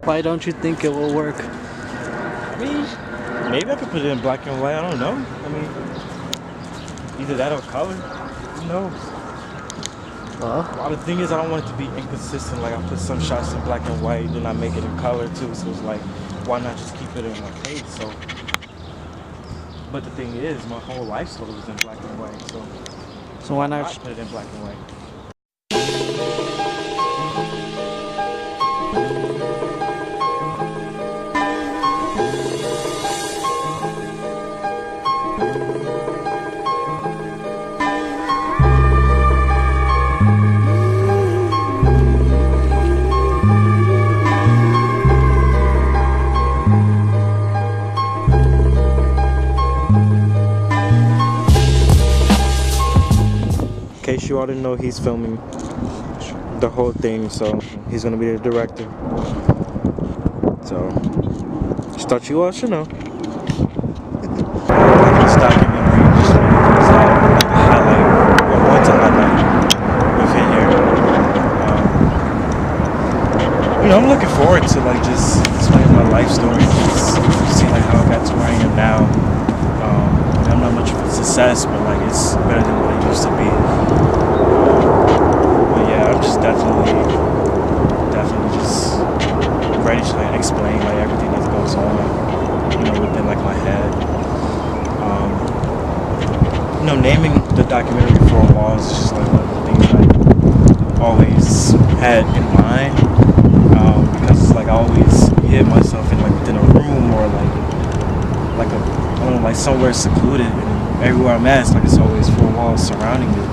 Why don't you think it will work? I mean, maybe I could put it in black and white. I don't know. I mean, either that or color. Who knows? Well, the thing is, I don't want it to be inconsistent. Like, I put some shots in black and white, then I make it in color too. So it's like, why not just keep it in one place? So, but the thing is, my whole life story was in black and white. So why not I put it in black and white. In case you all didn't know, he's filming the whole thing, so he's gonna be the director. So, just thought you all should know. Like this documentary, just one of things that I like to highlight, or want to highlight within here. I'm looking forward to like just explaining my life story, just see like how I got to where I am now. I'm not much of a success, but like it's better than what it used to be. But yeah, I'm just definitely just ready to like explain like everything that goes on, within like my head. Naming the documentary Four Walls is just like one of the things I always had in mind, because it's like I always hid myself in like within a room or like a I don't know, like somewhere secluded, and everywhere I'm at, it's like it's always four walls surrounding me.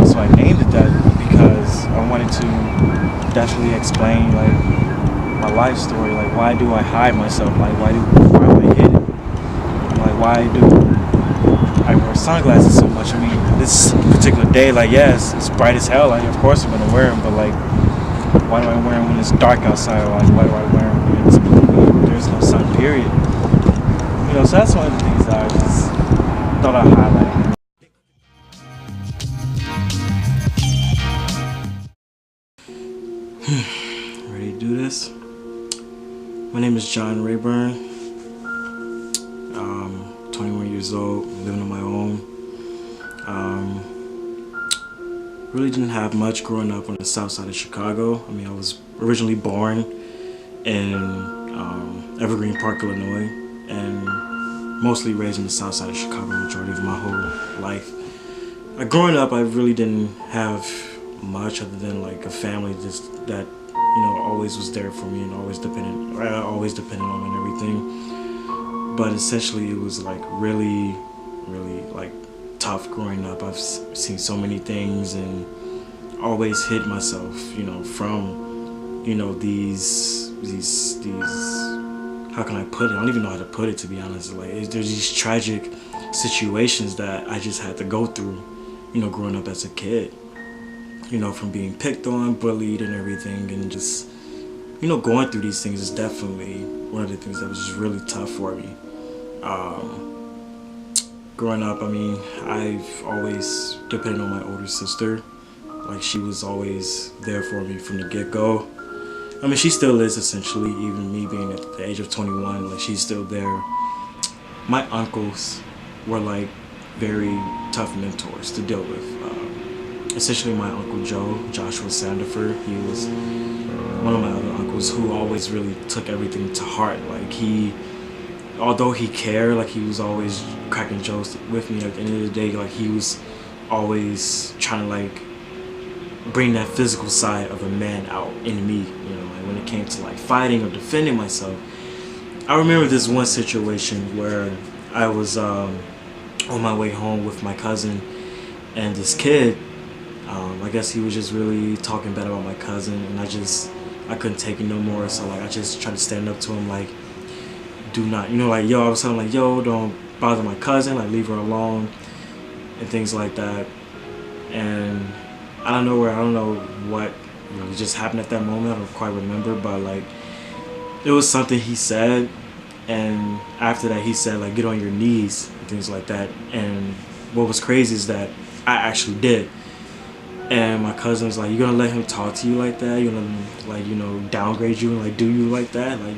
So I named it that because I wanted to definitely explain like my life story. Like, why do I hide myself? Like, why am I hidden? Like, why do I wear sunglasses so much? I mean, this particular day, like, yes, it's bright as hell. Like, of course I'm gonna wear them, but like, why do I wear them when it's dark outside? Or like, why do I wear them when it's blue? There's no sun, period. So that's one of the things that I just thought I'd highlight. Ready to do this? My name is John Rayburn. 21 years old, living on my own. Really didn't have much growing up on the south side of Chicago. I mean, I was originally born in Evergreen Park, Illinois, and mostly raised in the south side of Chicago majority of my whole life. Growing up, I really didn't have much other than like a family that always was there for me and always depended on me and everything. But essentially, it was like really like tough growing up. I've seen so many things and always hid myself, from these how can I put it? I don't even know how to put it, to be honest. Like, there's these tragic situations that I just had to go through, growing up as a kid. From being picked on, bullied, and everything, and just, going through these things is definitely one of the things that was just really tough for me. Growing up, I mean, I've always depended on my older sister. Like, she was always there for me from the get-go. I mean, she still is, essentially, even me being at the age of 21, like, she's still there. My uncles were, like, very tough mentors to deal with. Essentially, my Uncle Joshua Sandiford, he was one of my other uncles who always really took everything to heart. Like, although he cared, like, he was always cracking jokes with me. At the end of the day, like, he was always trying to, like, bring that physical side of a man out in me, like when it came to like fighting or defending myself. I remember this one situation where I was on my way home with my cousin, and this kid, I guess he was just really talking bad about my cousin, and I couldn't take it no more. So like, I just tried to stand up to him, like, do not, like, yo, I was telling him, like, yo, don't bother my cousin, like, leave her alone, and things like that. And I don't know what just happened at that moment. I don't quite remember, but like, it was something he said, and after that he said, like, get on your knees and things like that. And what was crazy is that I actually did. And my cousin was like, "You gonna let him talk to you like that? You gonna like, you know, downgrade you and like do you like that? Like,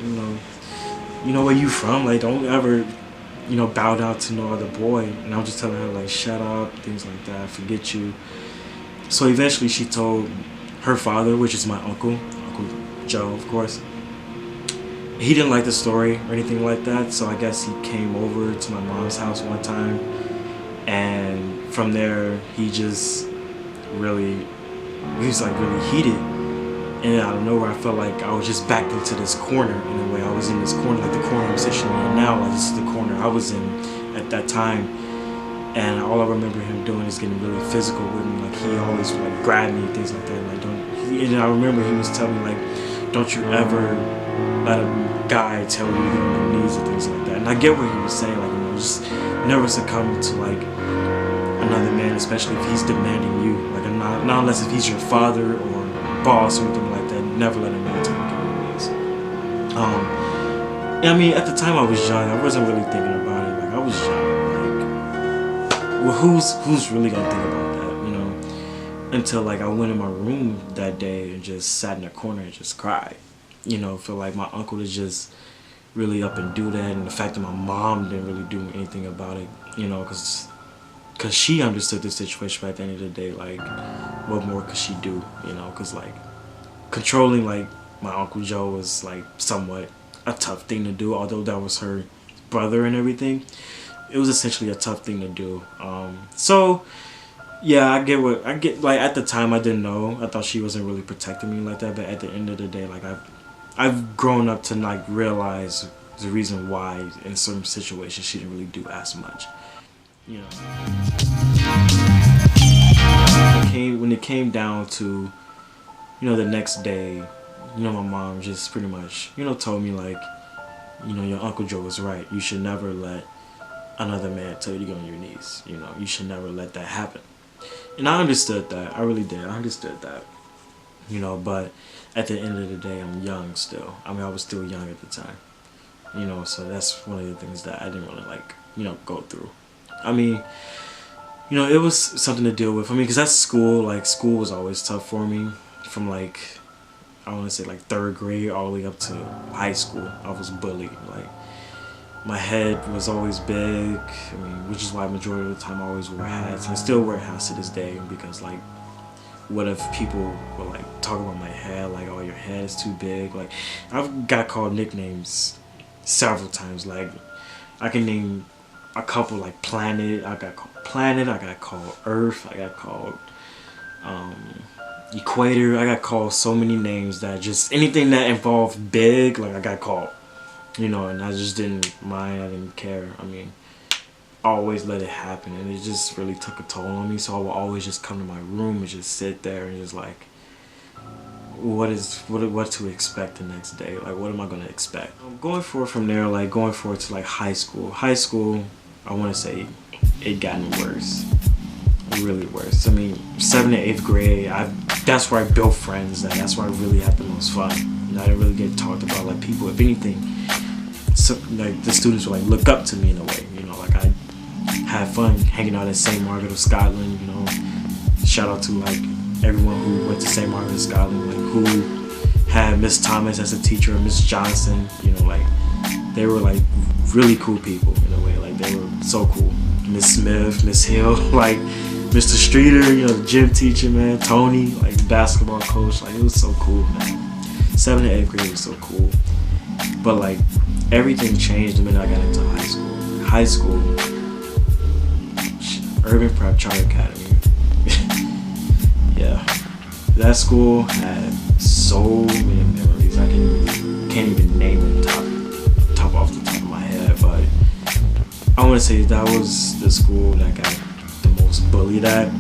you know where you from? Like, don't ever, you know, bow down to no other boy." And I was just telling her like, "Shut up," things like that. Forget you. So eventually, she told her father, which is my Uncle Joe, of course. He didn't like the story or anything like that. So I guess he came over to my mom's house one time, and from there, he was like really heated, and out of nowhere I felt like I was just backed into this corner. In a way, I was in this corner, like the corner I'm sitting in now, like this is the corner I was in at that time. And all I remember him doing is getting really physical with me. Like he always like grabbed me, things like that. Like and I remember he was telling me like, "Don't you ever let a guy tell you you're on your knees," and things like that. And I get what he was saying, like, you know, just never succumb to like another man, especially if he's demanding you. Like, not unless if he's your father or boss or anything like that. Never let a man tell you to get on your knees. I mean, at the time I was young. I wasn't really thinking about it. Like, I was young. Like, well, who's really gonna think about that, you know? Until like I went in my room that day and just sat in the corner and just cried. You know, feel like my uncle was just really up and do that, and the fact that my mom didn't really do anything about it. You know, because she understood the situation, but at the end of the day, like, what more could she do, you know? Because, like, controlling, like, my Uncle Joe was, like, somewhat a tough thing to do, although that was her brother and everything. It was essentially a tough thing to do. So, yeah, I get, like, at the time, I didn't know. I thought she wasn't really protecting me like that, but at the end of the day, like, I've grown up to, like, realize the reason why in certain situations she didn't really do as much. You know, when it came down to, you know, the next day, you know, my mom just pretty much, you know, told me like, you know, your Uncle Joe was right. You should never let another man tell you to get on your knees. You know, you should never let that happen. And I understood that. I really did. I understood that. You know, but at the end of the day, I'm young still. I mean, I was still young at the time. You know, so that's one of the things that I didn't really like, you know, go through. I mean, you know, it was something to deal with. I mean, because at school, like, school was always tough for me. From, like, I want to say, like, 3rd grade all the way up to high school. I was bullied. Like, my head was always big. I mean, which is why majority of the time I always wore hats. And I still wear hats to this day because, like, what if people were, like, talking about my head, like, "Oh, your head is too big." Like, I've got called nicknames several times. Like, I can name a couple, like Planet. I got called Planet. I got called Earth. I got called Equator. I got called so many names that just anything that involved big, like, I got called. You know, and I just didn't mind. I didn't care. I mean, I always let it happen, and it just really took a toll on me. So I would always just come to my room and just sit there and just like, what to expect the next day? Like, what am I gonna expect? Going forward from there, like going forward to like high school. High school, I want to say it gotten worse, really worse. I mean, 7th and 8th grade, that's where I built friends. That's where I really had the most fun. You know, I didn't really get talked about like people. If anything, so, like, the students would like look up to me in a way. You know, like I had fun hanging out at St. Margaret of Scotland. You know, shout out to like everyone who went to St. Margaret of Scotland, like who had Miss Thomas as a teacher, or Miss Johnson. You know, like they were like really cool people in a way. Like they were so cool. Miss Smith, Miss Hill, like Mr. Streeter, you know, the gym teacher, man, Tony, like basketball coach. Like, it was so cool, man. 7th and 8th grade was so cool. But like everything changed the minute I got into high school. High school, Urban Prep Charter Academy. Yeah, that school had so many memories. I can't even name them top off the top of my head. But I want to say that was the school that got the most bullied at.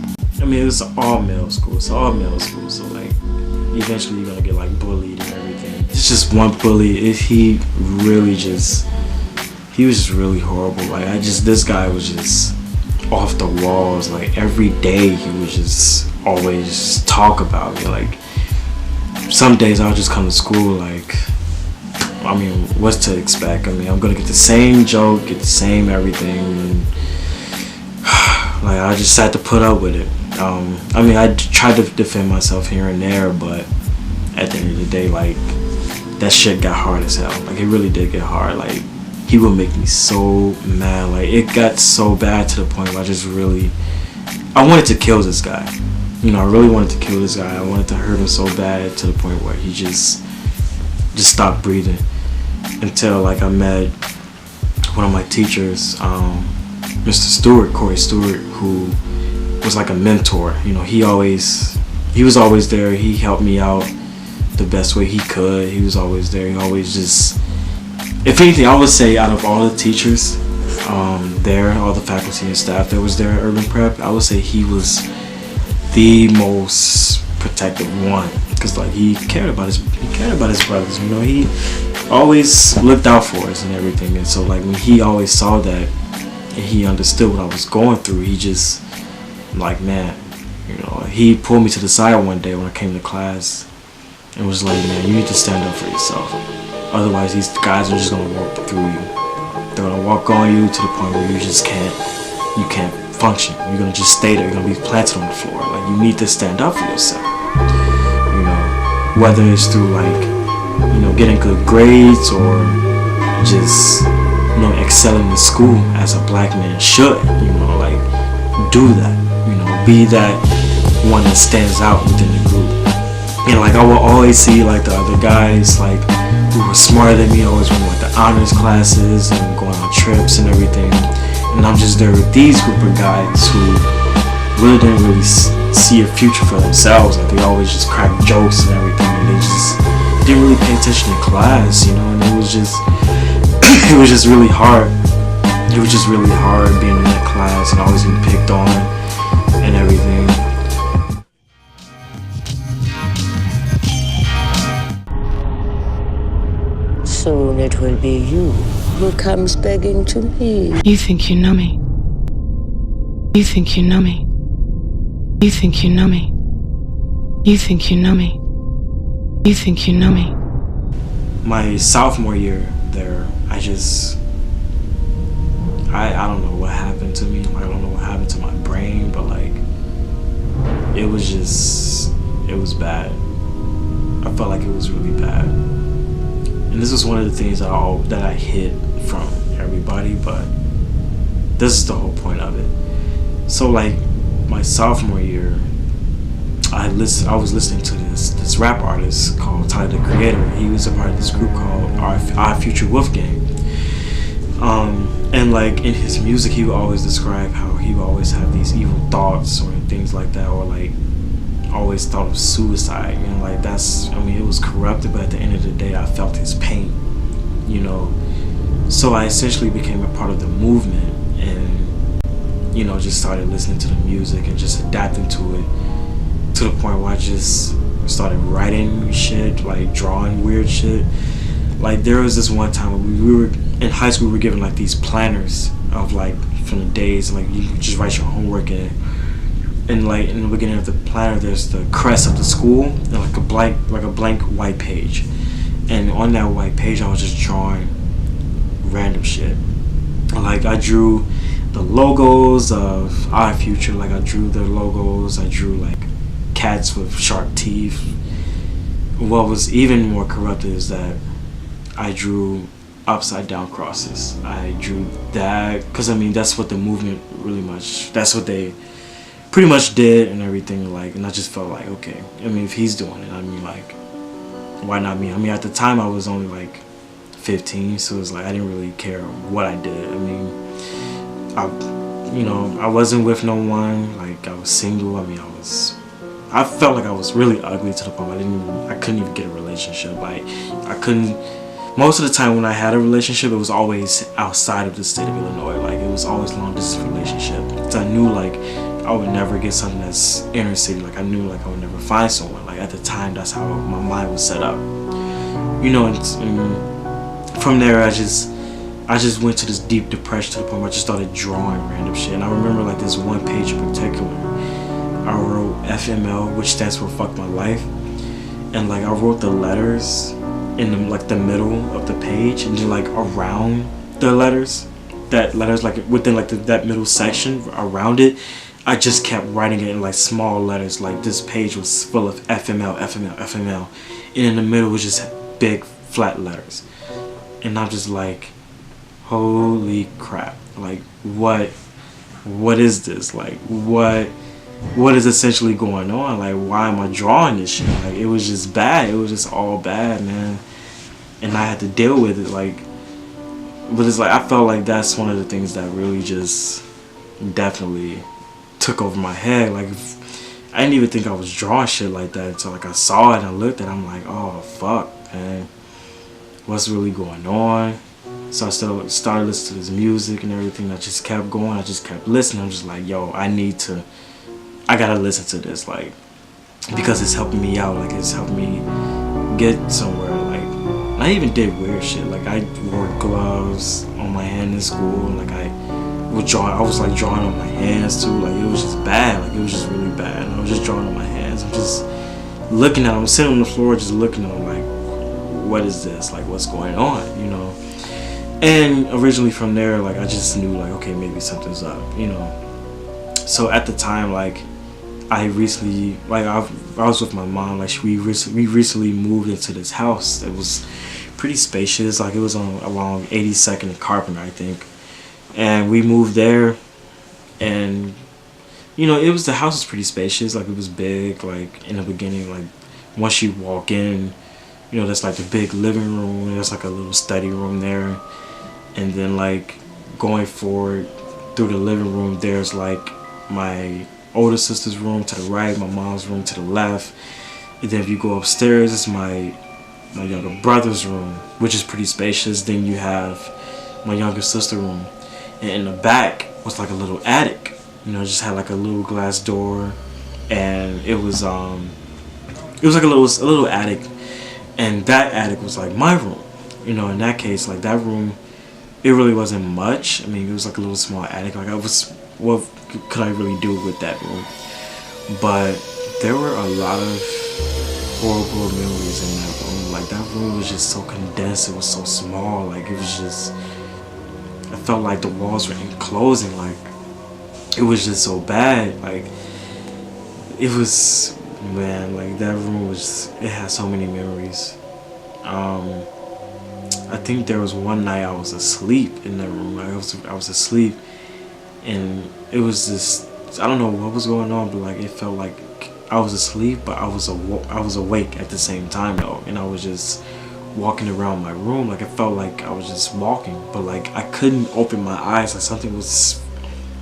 I mean, it was an all-male school. It's an all-male school, so like eventually you're gonna get like bullied and everything. It's just one bully. He was just really horrible. Like this guy was just off the walls. Like every day he was just always talk about me. Like some days I'll just come to school like, I mean, what's to expect? I mean, I'm gonna get the same joke, get the same everything, and like I just had to put up with it. I mean, I tried to defend myself here and there, but at the end of the day, like, that shit got hard as hell. Like, it really did get hard. Like, he would make me so mad. Like, it got so bad to the point where I wanted to kill this guy. You know, I really wanted to kill this guy. I wanted to hurt him so bad to the point where he just stopped breathing. Until, like, I met one of my teachers, Mr. Stewart, Corey Stewart, who was like a mentor. You know, he was always there. He helped me out the best way he could. He was always there. He always just, if anything, I would say out of all the teachers there, all the faculty and staff that was there at Urban Prep, I would say he was the most protective one, because like he cared about his brothers. You know, he always looked out for us and everything. And so like when he always saw that and he understood what I was going through, he just like, man, you know, he pulled me to the side one day when I came to class and was like, man, you need to stand up for yourself. Otherwise, these guys are just gonna walk through you. They're gonna walk on you to the point where you can't function. You're gonna just stay there. You're gonna be planted on the floor. Like, you need to stand up for yourself. You know, whether it's through like, you know, getting good grades or just, you know, excelling in school as a black man should. You know, like, do that. You know, be that one that stands out within the group. And like, I will always see like the other guys like who were smarter than me, always went like the honors classes and going on trips and everything. And I'm just there with these group of guys who really didn't really see a future for themselves. Like, they always just crack jokes and everything, and they just didn't really pay attention in class, you know. And it was just it was just really hard. It was just really hard being in that class and always being picked on and everything. Soon it will be you who comes begging to me. You think you know me. You think you know me. You think you know me. You think you know me. You think you know me. My sophomore year there, I don't know what happened to me. I don't know what happened to my brain, but like, it was bad. I felt like it was really bad. And this was one of the things that I hid from everybody, but this is the whole point of it. So like, my sophomore year, I was listening to this rap artist called Tyler, the Creator. He was a part of this group called Our Future Wolfgang. And like, in his music, he would always describe how he would always have these evil thoughts or things like that, or like always thought of suicide. You know, like, it was corrupted, but at the end of the day, I felt his pain, you know. So I essentially became a part of the movement and, you know, just started listening to the music and just adapting to it, to the point where I just started writing shit, like drawing weird shit. Like, there was this one time when we were in high school, we were given like these planners of like from the days, and like you could just write your homework in it. And like in the beginning of the planner, there's the crest of the school and like a blank white page. And on that white page, I was just drawing random shit. Like, I drew the logos of Our Future. Like, I drew their logos. I drew like cats with sharp teeth. What was even more corrupted is that I drew upside down crosses. I drew that because, I mean, that's what the movement that's what they pretty much did and everything. Like, and I just felt like, okay, I mean, if he's doing it, I mean, like, why not me? I mean, at the time I was only like 15, so it was like I didn't really care what I did. I mean, I wasn't with no one. Like, I was single. I mean, I felt like I was really ugly to the point I couldn't even get a relationship. Like, most of the time when I had a relationship, it was always outside of the state of Illinois. Like, it was always long distance relationship. So I knew like I would never get something that's inner city. Like, I knew like I would never find someone. Like, at the time, that's how my mind was set up. You know, and from there, I just went to this deep depression to the point where I just started drawing random shit. And I remember like this one page in particular, I wrote FML, which stands for Fuck My Life. And like, I wrote the letters in the middle of the page, and then like around the letters like within like that middle section around it, I just kept writing it in like small letters. Like this page was full of FML, FML, FML, and in the middle was just big flat letters. And I'm just like, holy crap! Like what is this? Like what is essentially going on? Like why am I drawing this shit? Like it was just bad. It was just all bad, man. And I had to deal with it. Like, but it's like I felt like that's one of the things that really just definitely took over my head. Like I didn't even think I was drawing shit like that until like I saw it and I looked at it. I'm like, oh fuck, man, what's really going on? So I started listening to this music and everything. I just kept going. I just kept listening. I'm just like, yo, I gotta listen to this, like, because it's helping me out. Like it's helping me get somewhere. Like I even did weird shit. Like I wore gloves on my hand in school. Like I was like drawing on my hands too. Like it was just bad. Like it was just really bad. And I was just drawing on my hands. I'm just looking at them. I'm sitting on the floor just looking at them like, what is this? Like what's going on? You know? And originally from there, like I just knew like, okay, maybe something's up, you know? So at the time, like I recently, like I was with my mom, like we recently moved into this house. It was pretty spacious. Like it was on along 82nd and Carpenter, I think. And we moved there, and you know, the house was pretty spacious. Like it was big. Like in the beginning, like once you walk in, you know, there's like the big living room. There's like a little study room there, and then like going forward through the living room, there's like my older sister's room to the right, my mom's room to the left, and then if you go upstairs, it's my younger brother's room, which is pretty spacious. Then you have my younger sister's room. And in the back was like a little attic, you know, just had like a little glass door, and it was like a little attic, and that attic was like my room, you know. In that case, like that room, it really wasn't much. I mean, it was like a little small attic. Like what could I really do with that room? But there were a lot of horrible memories in that room. Like that room was just so condensed. It was so small. Like it was just. I felt like the walls were enclosing. Like it was just so bad. Like it was, man. Like that room it had so many memories. I think there was one night I was asleep in that room. Like I was asleep, and it was just, I don't know what was going on, but like it felt like I was asleep, but I was awake at the same time though, and I was just walking around my room. Like it felt like I was just walking, but like I couldn't open my eyes. Like something was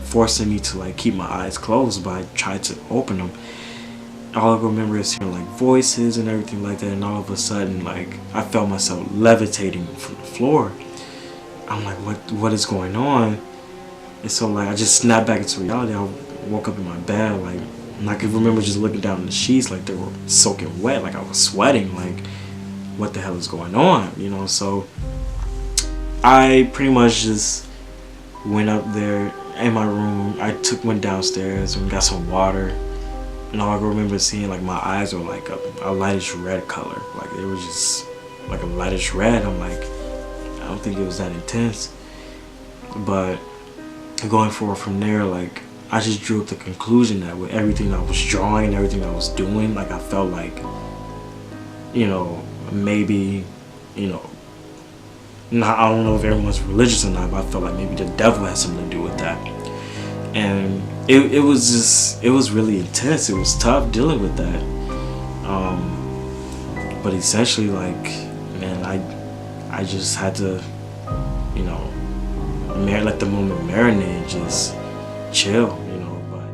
forcing me to like keep my eyes closed, but I tried to open them. All I remember is hearing like voices and everything like that, and all of a sudden like I felt myself levitating from the floor. I'm like, what is going on? And so like I just snapped back into reality. I woke up in my bed, like, and I could remember just looking down in the sheets, like they were soaking wet, like I was sweating, like what the hell is going on, you know? So I pretty much just went up there in my room. I went downstairs and got some water, and all I remember seeing, like my eyes were like a lightish red color. Like it was just like a lightish red. I'm like, I don't think it was that intense. But going forward from there, like I just drew up the conclusion that with everything I was drawing and everything I was doing, like I felt like, you know, maybe, you know, I don't know if everyone's religious or not, but I felt like maybe the devil had something to do with that. And it was really intense. It was tough dealing with that. But essentially, like, man, I just had to, you know, let the moment marinate, just chill, you know. But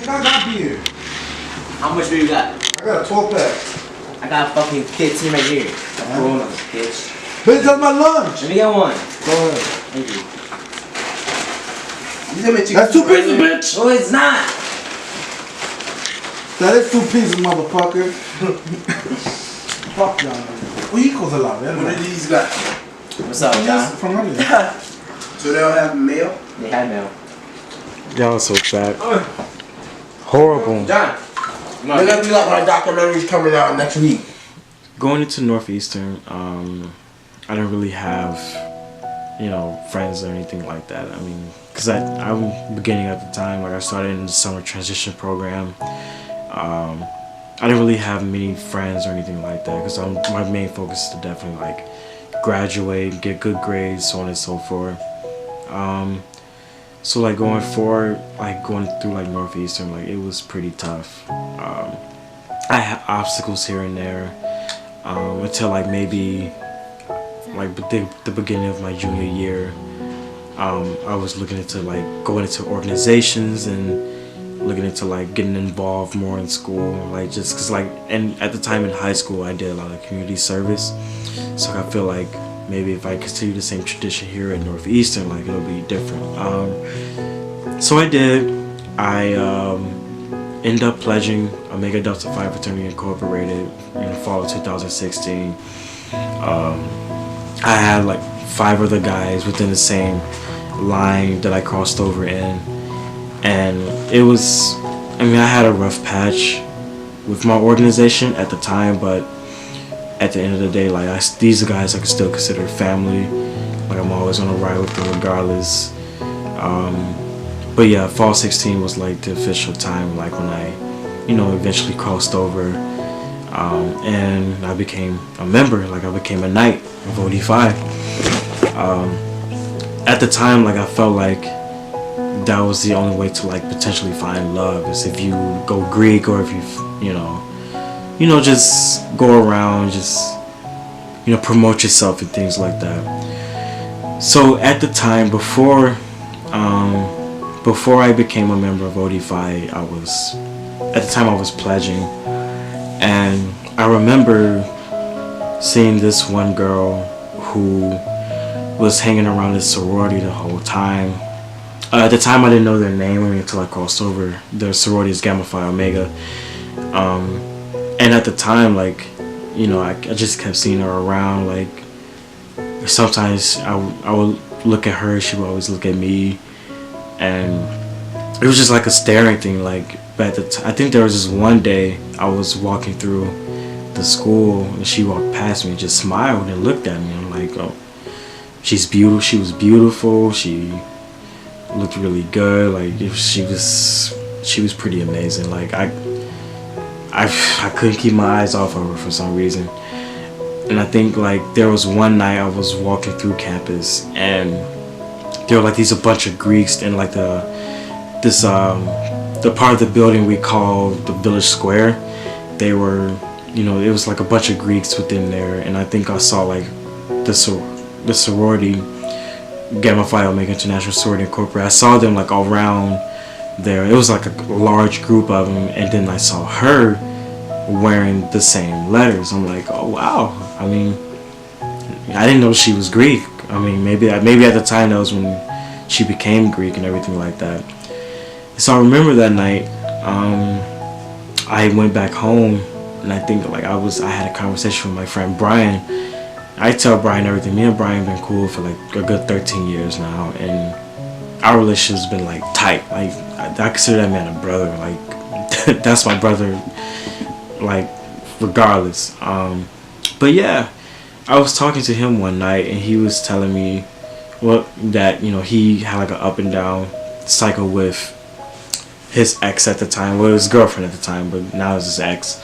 I got beer. How much beer you got? I got a 12-pack. I got a fucking 15 right here. Coronas, bitch. Bitch, that's my lunch. Let me get one. Go ahead. Thank you. That's 2 pieces, bitch. No, it's not. That is 2 pieces, motherfucker. Fuck y'all. What equals a lot, man? What do these got? What's up, John? From earlier. So they don't have mail? They had mail. y'all so fat. Horrible. John, they're gonna be like my documentaries coming out next week. Going into Northeastern, I didn't really have, friends or anything like that. I mean, because I'm beginning at the time, like I started in the summer transition program. I didn't really have many friends or anything like that because my main focus is to definitely like graduate, get good grades, so on and so forth. So like going forward, like going through like Northeastern, like it was pretty tough. I had obstacles here and there until like maybe like the beginning of my junior year. I was looking into like going into organizations and looking into like getting involved more in school, like just because like, and at the time in high school I did a lot of community service, so I feel like maybe if I continue the same tradition here at Northeastern, like it'll be different. So I did. I ended up pledging Omega Delta Phi Fraternity Incorporated in the fall of 2016. I had like 5 other guys within the same line that I crossed over in, and it was, I mean, I had a rough patch with my organization at the time, but at the end of the day, like these guys I could still consider family. Like I'm always gonna ride with them regardless. But yeah, fall 16 was like the official time, like when I, eventually crossed over, and I became a member. Like I became a knight of OD5. At the time, like I felt like that was the only way to like potentially find love, is if you go Greek, or if you just go around, just promote yourself and things like that. So at the time, before I became a member of OD5, I was pledging, and I remember seeing this one girl who was hanging around this sorority the whole time. At the time I didn't know their name until I crossed over. Their sorority is Gamma Phi Omega. And at the time, like, I just kept seeing her around. Like, sometimes I would look at her, she would always look at me, and it was just like a staring thing. Like, but I think there was this one day I was walking through the school, and she walked past me, just smiled and looked at me. I'm like, oh, she's beautiful. She was beautiful. She looked really good. Like, she was pretty amazing. Like, I couldn't keep my eyes off of her for some reason. And I think like there was one night I was walking through campus, and there were like a bunch of Greeks in like the part of the building we call the Village Square. They were, it was like a bunch of Greeks within there, and I think I saw like the sorority, Gamma Phi Omega International Sorority Incorporated. I saw them like all around there. It was like a large group of them, and then I saw her wearing the same letters. I'm like, oh wow. I mean, I didn't know she was Greek. I mean, maybe at the time that was when she became Greek and everything like that. So I remember that night, I went back home, and I think like I had a conversation with my friend Brian. I tell Brian everything. Me and Brian been cool for like a good 13 years now, and our relationship's been like tight. Like I consider that man a brother. Like that's my brother, like regardless. But yeah, I was talking to him one night, and he was telling me that he had like an up and down cycle with his ex at the time. Well, his girlfriend at the time, but now it's his ex.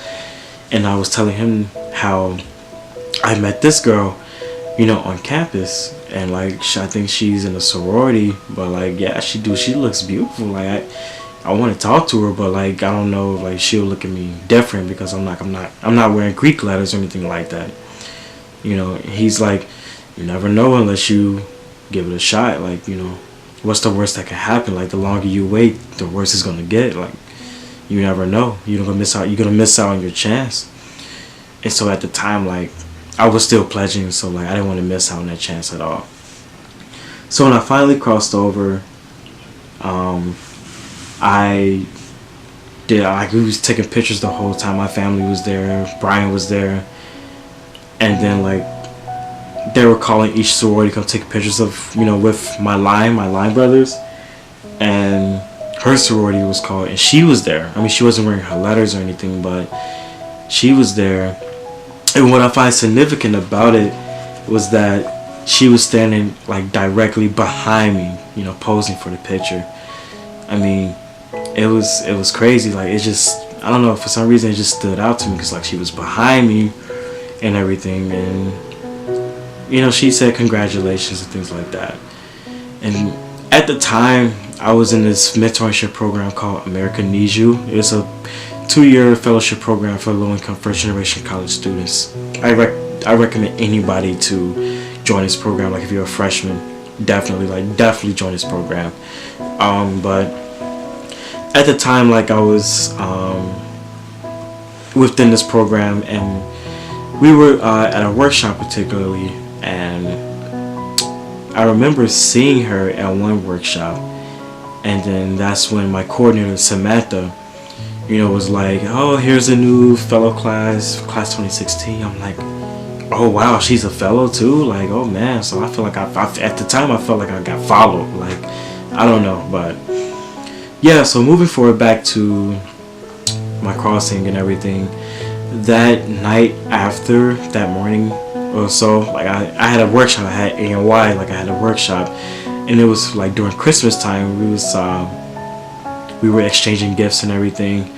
And I was telling him how I met this girl, on campus, and like I think she's in a sorority, but like yeah, she looks beautiful. Like I want to talk to her, but like I don't know if like she'll look at me different because I'm not wearing Greek letters or anything like that. He's like, you never know unless you give it a shot. Like, what's the worst that can happen? Like the longer you wait, the worse it's gonna get. Like you never know. You're gonna miss out on your chance. And so at the time, like I was still pledging, so like I didn't want to miss out on that chance at all. So when I finally crossed over, we was taking pictures the whole time. My family was there, Brian was there, and then like they were calling each sorority to come take pictures of with my line brothers, and her sorority was called, and she was there. I mean, she wasn't wearing her letters or anything, but she was there. And what I find significant about it was that she was standing like directly behind me, you know, posing for the picture. I mean, it was crazy. Like, it just, I don't know, for some reason it just stood out to me, because like she was behind me and everything, and you know, she said congratulations and things like that. And at the time, I was in this mentorship program called America Needs You. It was a 2-year fellowship program for low-income first-generation college students. I recommend anybody to join this program. Like, if you're a freshman, definitely join this program. But at the time, like, I was within this program, and we were at a workshop particularly, and I remember seeing her at one workshop, and then that's when my coordinator Samantha, you know, was like, oh, here's a new fellow class 2016. I'm like, oh wow, she's a fellow too. Like, oh man. So I feel like I at the time I felt like I got followed. Like, I don't know, but yeah. So moving forward, back to my crossing and everything. That night, after that morning or so, like I had a workshop. I had A&Y, like I had a workshop, and it was like during Christmas time. We were exchanging gifts and everything,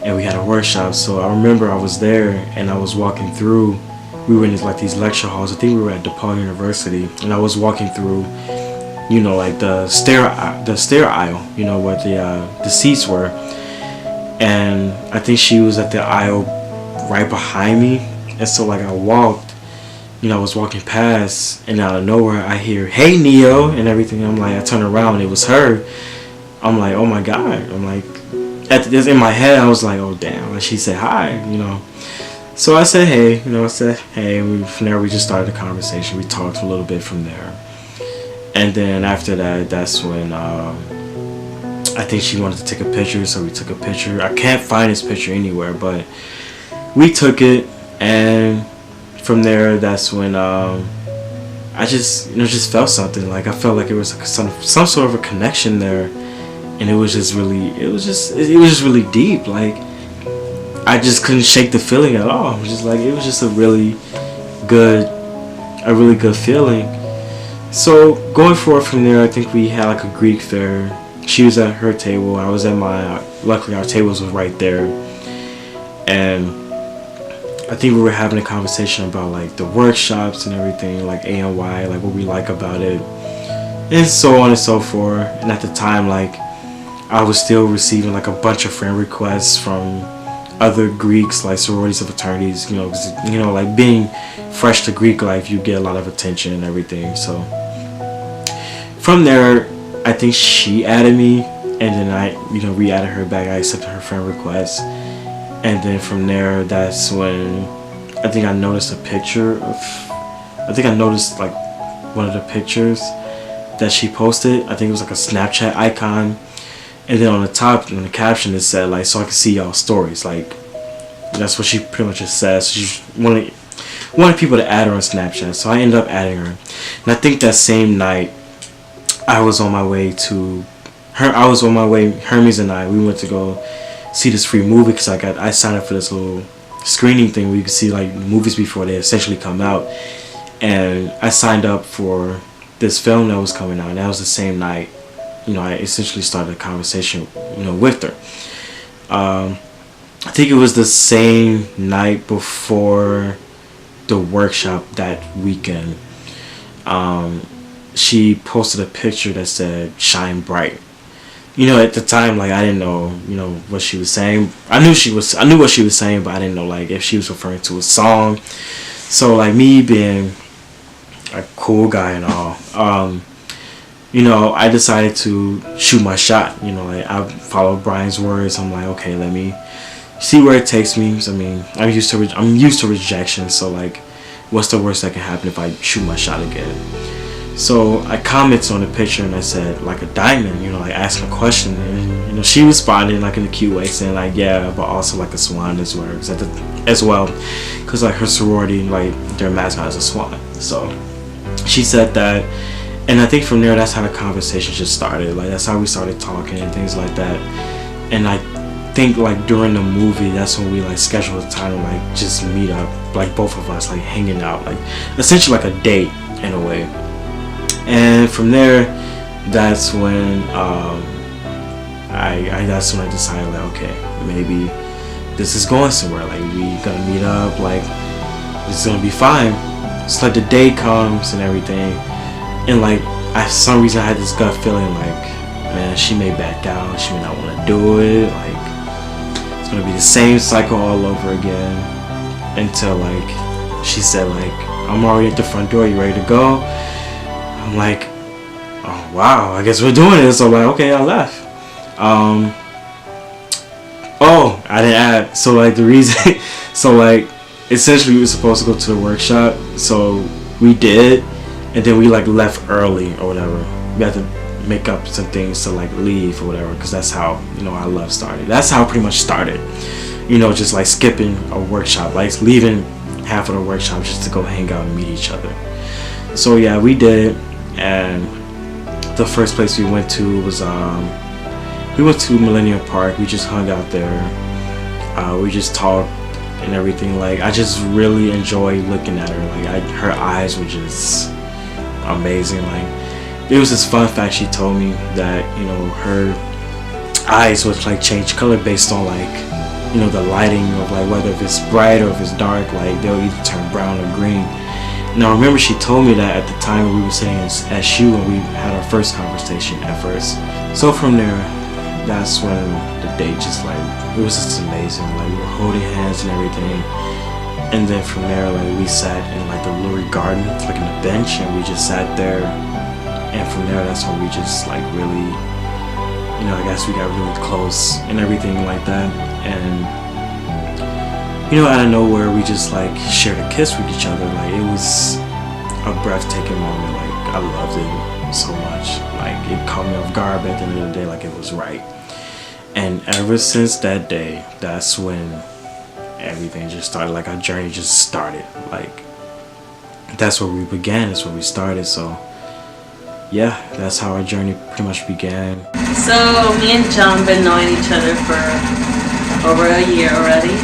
and we had a workshop. So I remember I was there, and I was walking through. We were in like these lecture halls. I think we were at DePaul University, and I was walking through, you know, like the stair aisle, you know, where the seats were, and I think she was at the aisle right behind me. And so like I walked, you know, I was walking past, and out of nowhere I hear, "Hey Neo," and everything. I'm like, I turn around, and it was her. I'm like, oh my god. I'm like, in my head I was like, oh damn. And she said hi, you know. So I said hey, you know, and from there we just started the conversation. We talked a little bit from there, and then after that, that's when I think she wanted to take a picture, so we took a picture. I can't find this picture anywhere, but we took it, and from there, that's when I just, you know, just felt something. Like, I felt like it was like some sort of a connection there, and it was just really deep. Like, I just couldn't shake the feeling at all. It was just like, it was just a really good feeling. So going forward from there, I think we had like a Greek fair. She was at her table, I was at mine. Luckily our tables was right there, and I think we were having a conversation about like the workshops and everything, like A&Y, like what we like about it, and so on and so forth. And at the time, like, I was still receiving like a bunch of friend requests from other Greeks, like sororities and fraternities, you know, 'cause, you know, like being fresh to Greek life, you get a lot of attention and everything. So from there, I think she added me, and then I, you know, re-added her back. I accepted her friend request, and then from there, that's when I think I noticed like one of the pictures that she posted. I think it was like a Snapchat icon. And then on the top, in the caption, it said, like, so I can see y'all stories. Like, that's what she pretty much just says. So she wanted people to add her on Snapchat. So I ended up adding her. And I think that same night, I was on my way, Hermes and I, we went to go see this free movie, because I signed up for this little screening thing where you can see, like, movies before they essentially come out. And I signed up for this film that was coming out. And that was the same night, you know, I essentially started a conversation, you know, with her. I think it was the same night before the workshop that weekend. She posted a picture that said "Shine Bright." You know, at the time, like, I didn't know, you know, what she was saying. I knew what she was saying, but I didn't know, like, if she was referring to a song. So, like, me being a cool guy and all, you know, I decided to shoot my shot. You know, like, I followed Brian's words. I'm like, okay, let me see where it takes me. I mean, I'm used to rejection. So, like, what's the worst that can happen if I shoot my shot again? So I commented on the picture, and I said, like, a diamond. You know, like, asking a question, and, you know, she responded like in a cute way, saying like, yeah, but also like a swan as well, because like her sorority, like, their mascot is a swan. So she said that. And I think from there, that's how the conversation just started. Like, that's how we started talking and things like that. And I think like during the movie, that's when we like scheduled a time to like just meet up, like both of us like hanging out, like essentially like a date in a way. And from there, that's when that's when I decided like, okay, maybe this is going somewhere. Like, we gonna meet up. Like, this is gonna be fine. It's like the day comes and everything, and like for some reason I had this gut feeling like, man, she may back out. She may not want to do it. Like, it's gonna be the same cycle all over again until like she said like, I'm already at the front door. You ready to go? I'm like, oh wow, I guess we're doing it. So I'm like, okay, I left. Oh, I didn't add. So like the reason, so like essentially we were supposed to go to the workshop. So we did, and then we like left early or whatever. We had to make up some things to like leave or whatever, because that's how, you know, our love started. That's how it pretty much started. You know, just like skipping a workshop, like leaving half of the workshop just to go hang out and meet each other. So yeah, we did. And the first place we went to was we went to Millennium Park. We just hung out there. We just talked and everything. Like, I just really enjoyed looking at her. Like, her eyes were just amazing. Like, it was this fun fact she told me that, you know, her eyes would like change color based on like, you know, the lighting of like whether if it's bright or if it's dark. Like, they'll either turn brown or green. Now, I remember she told me that at the time we were sitting at SU and we had our first conversation at first. So from there, that's when the date just like, it was just amazing. Like, we were holding hands and everything. And then from there, like, we sat in like the Lurie Garden, like in a bench, and we just sat there. And from there, that's when we just like really, you know, I guess we got really close and everything like that. And you know, out of nowhere, we just like shared a kiss with each other. Like, it was a breathtaking moment. Like, I loved it so much. Like, it caught me off guard, but at the end of the day, like, it was right. And ever since that day, that's when everything just started. Like, our journey just started. Like, that's where we began. That's where we started. So yeah, that's how our journey pretty much began. So me and John been knowing each other for over a year already.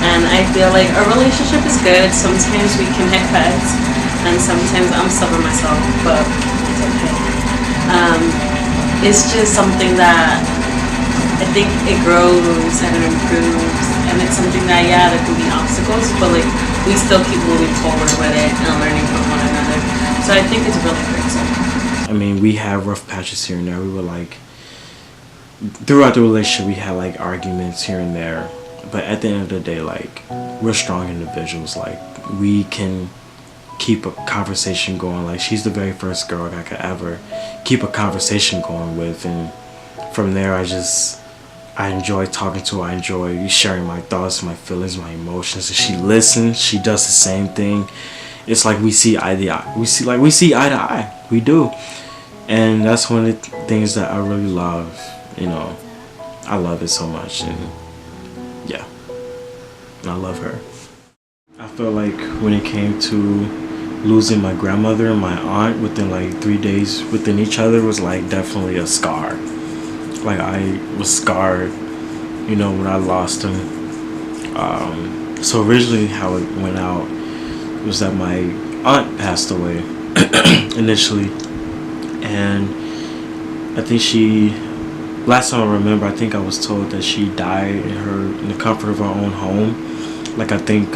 And I feel like our relationship is good. Sometimes we can hit heads, and sometimes I'm stubborn myself, but it's okay. It's just something that I think it grows and it improves, and it's something that, yeah, there can be obstacles, but like we still keep moving forward with it and learning from one another. So I think it's really great. So I mean, we have rough patches here and there. We were like, throughout the relationship, we had like arguments here and there. But at the end of the day, like, we're strong individuals. Like, we can keep a conversation going. Like, she's the very first girl I could ever keep a conversation going with. And from there, I enjoy talking to her. I enjoy sharing my thoughts, my feelings, my emotions. And she listens. She does the same thing. It's like we see eye to eye. We see eye to eye. We do. And that's one of the things that I really love. You know, I love it so much. And yeah, I love her. I feel like when it came to losing my grandmother and my aunt within like 3 days within each other was like definitely a scar. Like, I was scarred, you know, when I lost them. So originally how it went out was that my aunt passed away initially, and I think last time I remember, I think I was told that she died in the comfort of her own home. Like, I think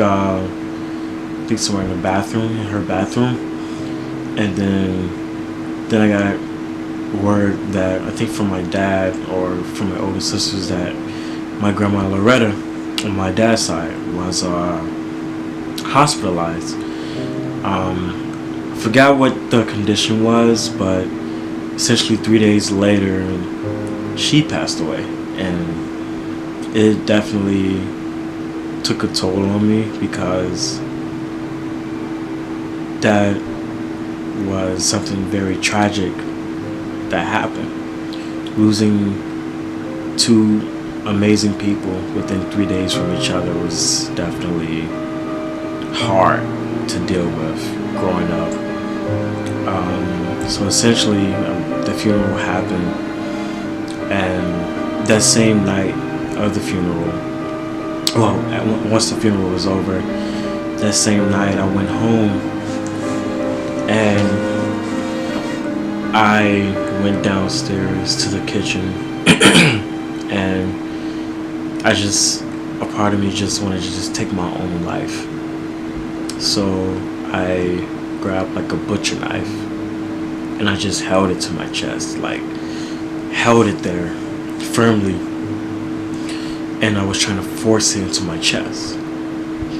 somewhere in her bathroom. And then I got word that, I think from my dad or from my older sisters, that my grandma Loretta on my dad's side was hospitalized. Forgot what the condition was, but essentially 3 days later, she passed away, and it definitely took a toll on me, because that was something very tragic that happened. Losing two amazing people within 3 days from each other was definitely hard to deal with growing up. So essentially, the funeral happened, and that same night of the funeral, once the funeral was over, that same night I went home and I went downstairs to the kitchen and a part of me just wanted to just take my own life. So I grabbed like a butcher knife and I just held it to my chest, like held it there firmly, and I was trying to force it into my chest,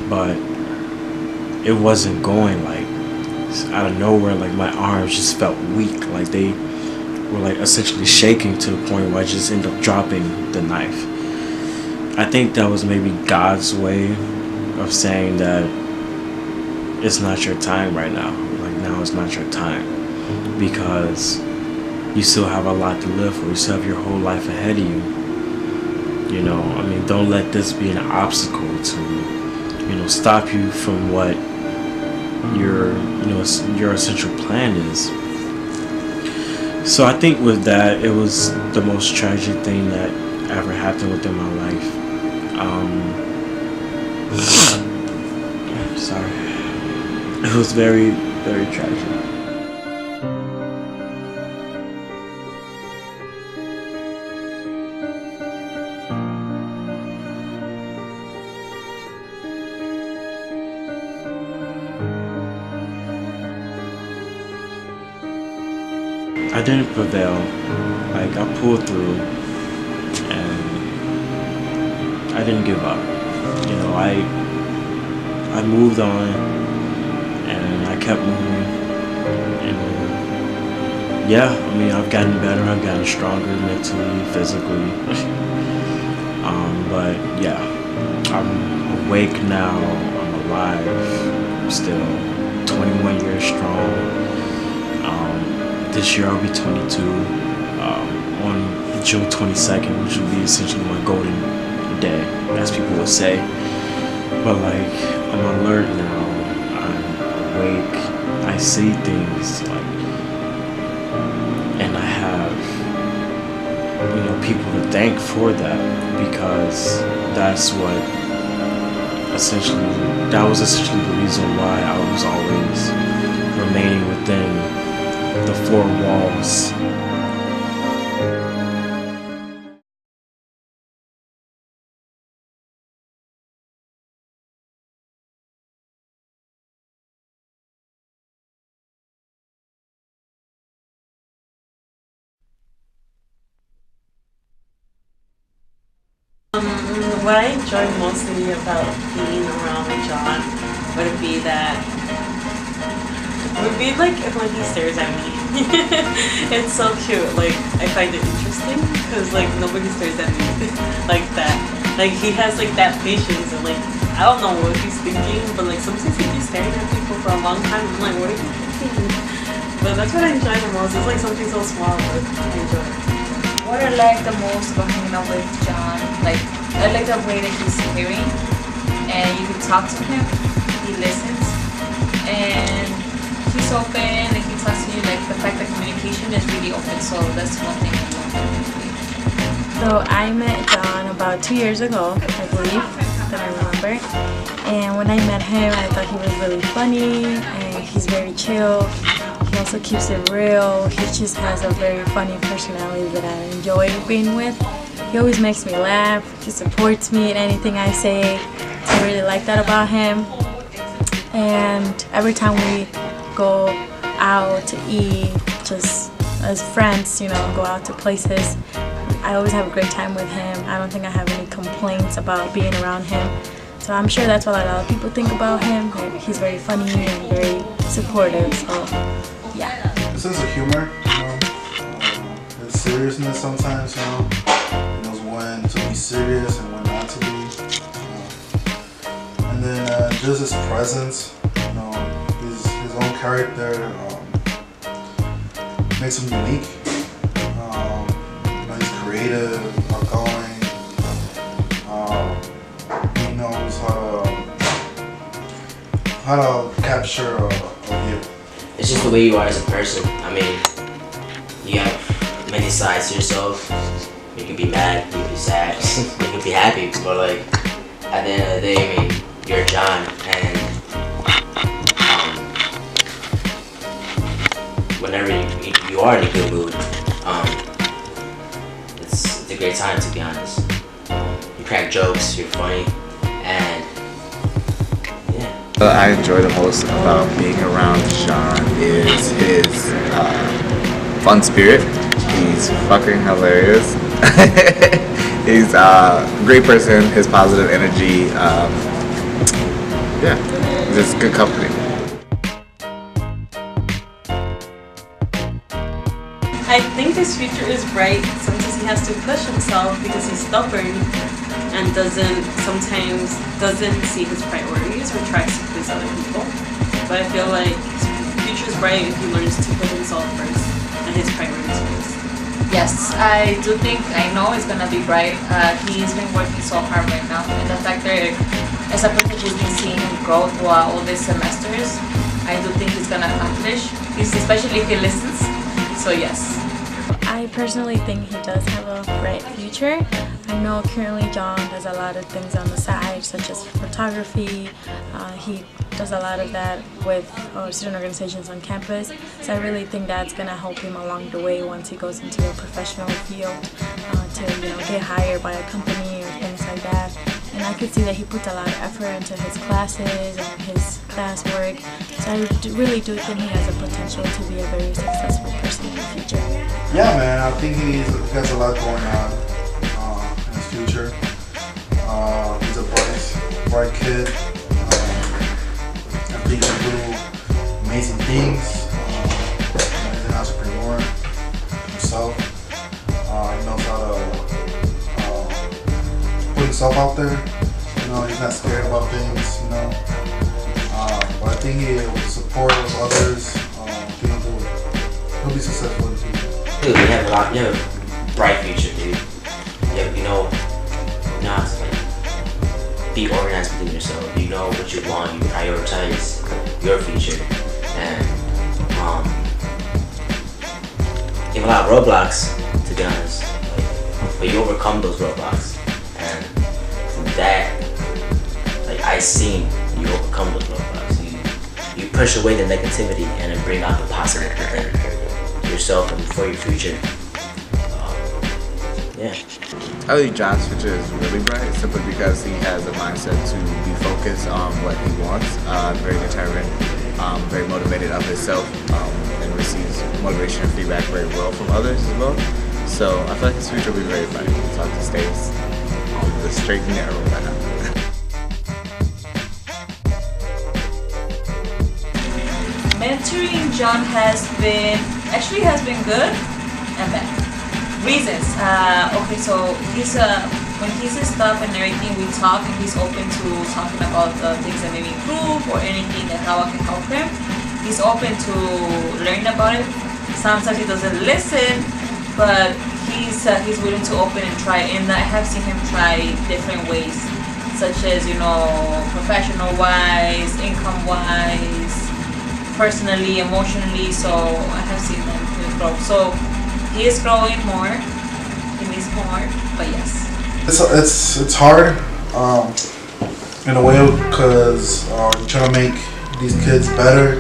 but it wasn't going. Like out of nowhere, like my arms just felt weak, like they were like essentially shaking to the point where I just ended up dropping the knife. I think that was maybe God's way of saying that it's not your time right now. Like now is not your time, because you still have a lot to live for. You still have your whole life ahead of you. You know, I mean, don't let this be an obstacle to, you know, stop you from what your essential plan is. So I think with that, it was the most tragic thing that ever happened within my life. Sorry. It was very, very tragic. I didn't prevail. Like, I pulled through and I didn't give up. You know, I moved on and I kept moving. And yeah, I mean, I've gotten better. I've gotten stronger mentally, physically. But yeah, I'm awake now. I'm alive. I'm still 21 years strong. This year I'll be 22 on June 22nd, which will be essentially my golden day, as people would say. But like, I'm alert now, I'm awake, I see things, like, and I have, you know, people to thank for that, because that was essentially the reason why I was always remaining within the four walls. What I enjoy mostly about being around John would be like when he stares at me. It's so cute. Like, I find it interesting because like nobody stares at me like that. Like, he has like that patience, and like I don't know what he's thinking, but like sometimes he keeps staring at people for a long time. I'm like, what are you thinking? But that's what I enjoy the most. It's like something so small, but I enjoy it. What I like the most about hanging out with John, like, I like the way that he's caring, and you can talk to him, he listens, and he's open, like he talks to you, like the fact that communication is really open, so that's one thing I love. So I met John about 2 years ago, I believe, that I remember, and when I met him, I thought he was really funny, and he's very chill. He also keeps it real. He just has a very funny personality that I enjoy being with. He always makes me laugh. He supports me in anything I say. So I really like that about him. And every time we go out to eat, just as friends, you know, go out to places, I always have a great time with him. I don't think I have any complaints about being around him. So I'm sure that's what a lot of people think about him. He's very funny and very supportive. So yeah. A sense of humor, you know, his seriousness sometimes, you know, he knows when to be serious and when not to be. And then just his presence, you know, his own character makes him unique. He's creative, outgoing. He knows how to capture a view. it's just the way you are as a person. I mean, you have many sides to yourself. You can be mad, you can be sad, you can be happy, but like at the end of the day, I mean, you're John, and whenever you are in a good mood, it's a great time, to be honest. You crack jokes, you're funny, and yeah. What I enjoy the most about being around Sean is his fun spirit. He's fucking hilarious. He's a great person, his positive energy. Yeah, just good company. I think his future is bright. Sometimes he has to push himself because he's stubborn and sometimes doesn't see his priorities or tries to please other people. But I feel like his future is bright if he learns to put himself first and his priorities first. Yes, I do think, I know it's gonna be bright. He's been working so hard right now, and the fact that as a person she's been seeing him grow throughout all these semesters, I do think he's gonna accomplish, especially if he listens. So yes. I personally think he does have a bright future. I know currently John does a lot of things on the side, such as photography. He does a lot of that with student organizations on campus. So I really think that's going to help him along the way once he goes into a professional field to get hired by a company or things like that. And I could see that he puts a lot of effort into his classes and his classwork. So I really do think he has the potential to be a very successful person in the future. Yeah, man, I think he has a lot going on in his future. He's a bright kid. I think he can do amazing things. He's an entrepreneur himself. He knows how to put himself out there. He's not scared about things. But I think with the support of others, he'll be successful in the future. Dude, you have a bright future, dude. You know how to be organized within yourself. You know what you want. You prioritize your future, and you have a lot of roadblocks, to be honest. But you overcome those roadblocks, and that, I seen you overcome those roadblocks. You push away the negativity and then bring out the positive within yourself and for your future. Yeah. I think John's future is really bright simply because he has a mindset to be focused on what he wants, very determined, very motivated of himself, and receives motivation and feedback very well from others as well. So I feel like his future will be very bright as long as he stays on the straight and narrow right now. Mentoring John has been good and bad. Reasons. Okay, so when he's stuff and everything, we talk and he's open to talking about things that maybe improve or anything and how I can help him. He's open to learning about it. Sometimes he doesn't listen, but he's willing to open and try. And I have seen him try different ways, such as professional wise, income wise, personally, emotionally. So I have seen him grow. So he is growing more. He needs more, but yes. It's hard in a way because you're trying to make these kids better,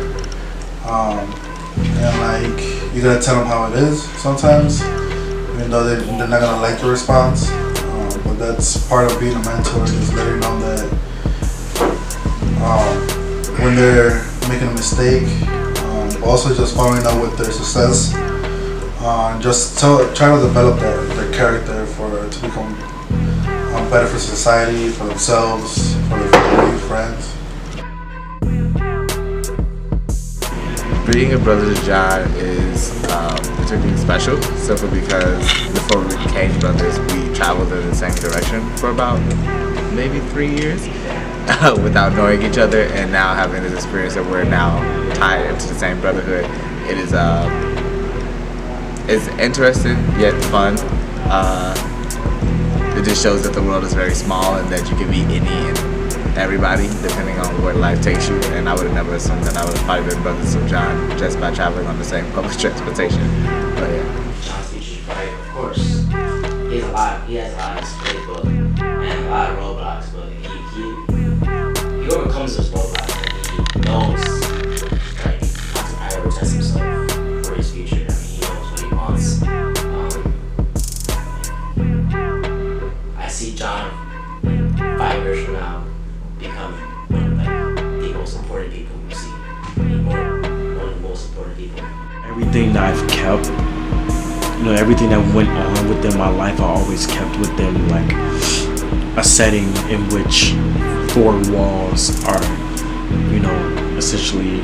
and you gotta tell them how it is sometimes, even though they're not gonna like your response. But that's part of being a mentor, is letting them know that when they're making a mistake, also just following up with their success. Just try to develop their character to become better for society, for themselves, for their family, friends. Being a brother to John is particularly special, simply because before we became brothers, we traveled in the same direction for about maybe 3 years without knowing each other, and now having this experience that we're now tied into the same brotherhood, it is it's interesting yet fun. It just shows that the world is very small and that you can be any and everybody, depending on where life takes you. And I would have never assumed that I would have probably been brothers with John just by traveling on the same public transportation. But yeah. John's future is bright, of course. He has a lot on his playbook and a lot of roadblocks, but he overcomes those roadblocks and he knows like how to prioritize himself for his future. I mean, he knows what he wants. I see John 5 years from now becoming one of the most important people you see. One of the most important people. Everything that I've kept, everything that went on within my life, I always kept within like a setting in which 4 walls are, essentially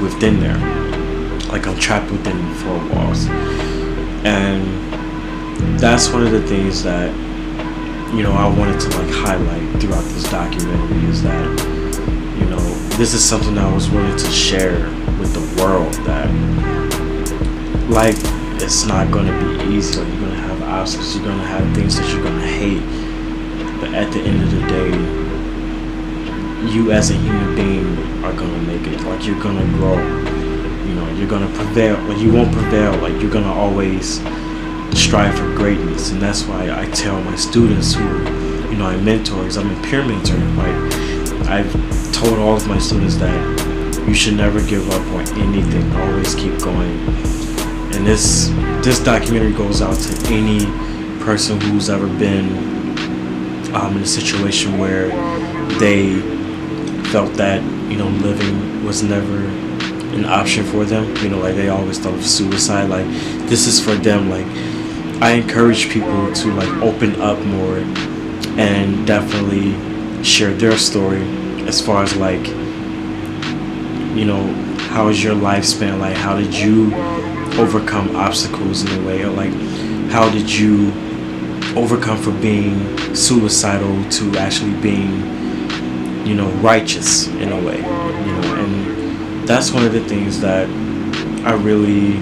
within there. Like I'm trapped within 4 walls. And that's one of the things that, I wanted to like highlight throughout this documentary is that, this is something I was willing to share with the world, that life, it's not going to be easy. Like, you're going to have obstacles, you're going to have things that you're going to hate, but at the end of the day, you as a human being are going to make it. Like, you're going to grow, you're going to prevail. Like, you won't prevail, like you're going to always strive for greatness. And that's why I tell my students who I mentor, because I'm a peer mentor, like I've told all of my students that you should never give up on anything, always keep going. And this documentary goes out to any person who's ever been in a situation where they felt that living was never an option for them. Like they always thought of suicide. Like this is for them. Like I encourage people to like open up more and definitely share their story as far as like how is your lifespan, like how did you overcome obstacles in a way, or like how did you overcome from being suicidal to actually being righteous in a way, and that's one of the things that I really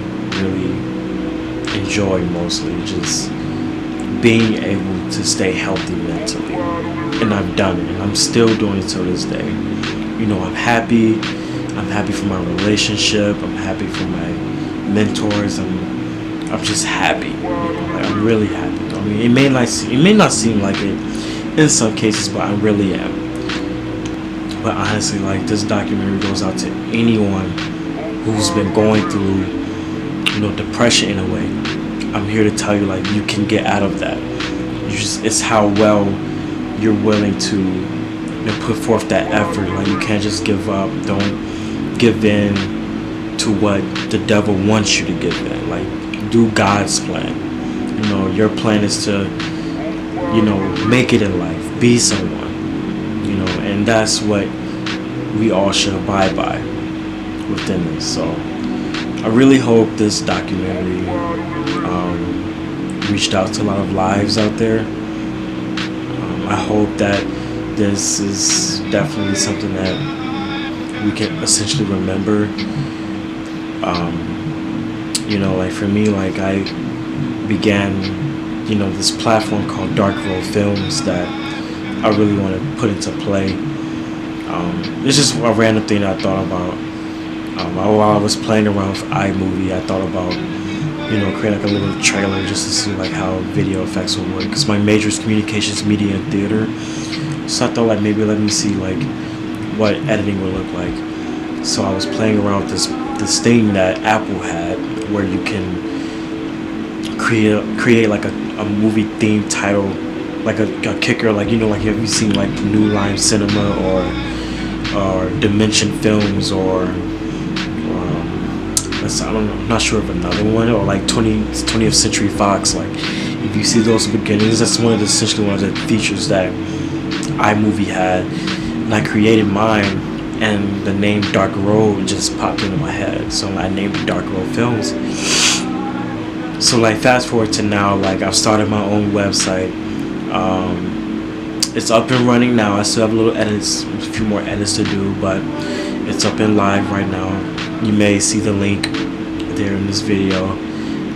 enjoy mostly, just being able to stay healthy mentally. And I've done it, and I'm still doing it till this day. I'm happy for my relationship, I'm happy for my mentors, I'm just happy, like I'm really happy. I mean, it may not seem like it in some cases, but I really am. But honestly, like this documentary goes out to anyone who's been going through depression in a way. I'm here to tell you, like, you can get out of that. It's how well you're willing to put forth that effort. Like you can't just give up. Don't give in to what the devil wants you to give in. Like do God's plan. Your plan is to make it in life, be someone, and that's what we all should abide by within this. So I really hope this documentary reached out to a lot of lives out there. I hope that this is definitely something that we can essentially remember. Like for me, like I began, this platform called DarkRoad Films that I really want to put into play. It's just a random thing that I thought about. While I was playing around with iMovie, I thought about, creating like a little trailer just to see like how video effects would work. Because my major is communications, media, and theater. So I thought like maybe let me see like what editing would look like. So I was playing around with this thing that Apple had where you can create like a movie themed title, like a kicker, like like have you seen like New Line Cinema or Dimension Films or I'm not sure of another one, or like 20th Century Fox. Like if you see those beginnings, that's essentially one of the features that iMovie had, and I created mine, and the name Dark Road just popped into my head, so I named it DarkRoad Films. So like fast forward to now, like I've started my own website. It's up and running now. I still have a few more edits to do, but it's up and live right now. You may see the link there in this video.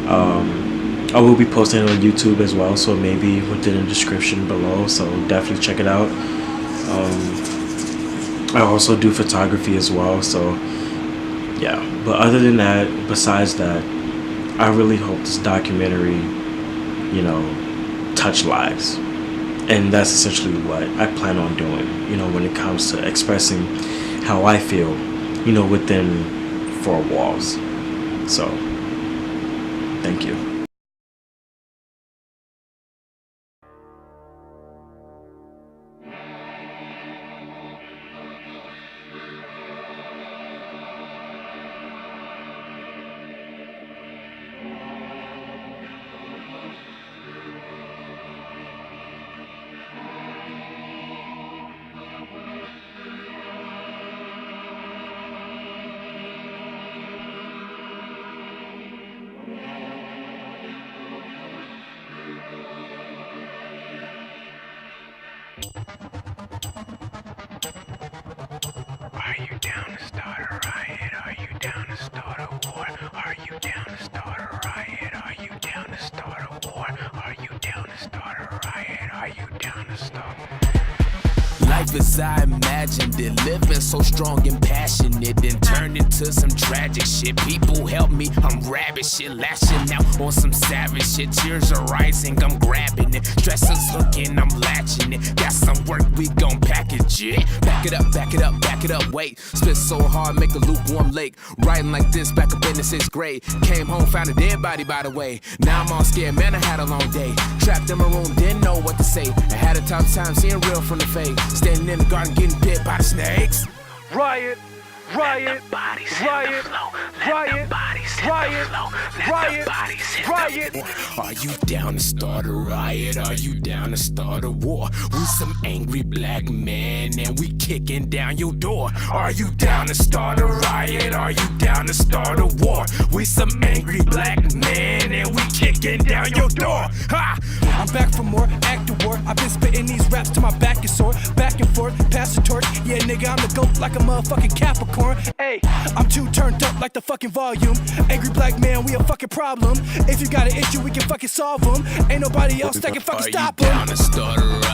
I will be posting it on YouTube as well, so maybe within the description below, so definitely check it out. I also do photography as well, so yeah. But other than that, besides that, I really hope this documentary, you know, touch lives. And that's essentially what I plan on doing, you know, when it comes to expressing how I feel, you know, within four walls. So, thank you. Are you down to start a riot? Are you down to start a war? Are you down to start a riot? Are you down to start a war? Are you down to start a riot? Are you down to start? Life as I imagined it, living so strong and passionate, then turned into some tragic shit. People help me, I'm rabid shit, lashing out on some savage shit. Tears are rising, I'm grabbing it. Stress is hooking, I'm latching it. Got some work, we gon' package it. Back it up, back it up, back it up, wait. Spit so hard, make a lukewarm lake. Writing like this back up in the 6th grade. Came home, found a dead body by the way. Now I'm all scared, man, I had a long day. Trapped in my room, didn't know what to say. I had a tough time seeing real from the fake. Standing in the garden getting bit by the snakes. Riot, riot, riot, riot, riot, riot. Are you down to start a riot? Are you down to start a war? We some angry black men and we kicking down your door. Are you down to start a riot? Are you down to start a war? We some angry black men and we kicking down your door. Ha! I'm back for more, act the war. I've been spitting these raps till my back is sore. Back and forth, pass the torch. Yeah, nigga, I'm the GOAT like a motherfucking Capricorn. Hey, I'm too turned up like the fucking volume. Angry black man, we a fucking problem. If you got an issue, we can fucking solve them. Ain't nobody else that can fucking stop them. Are you down to start a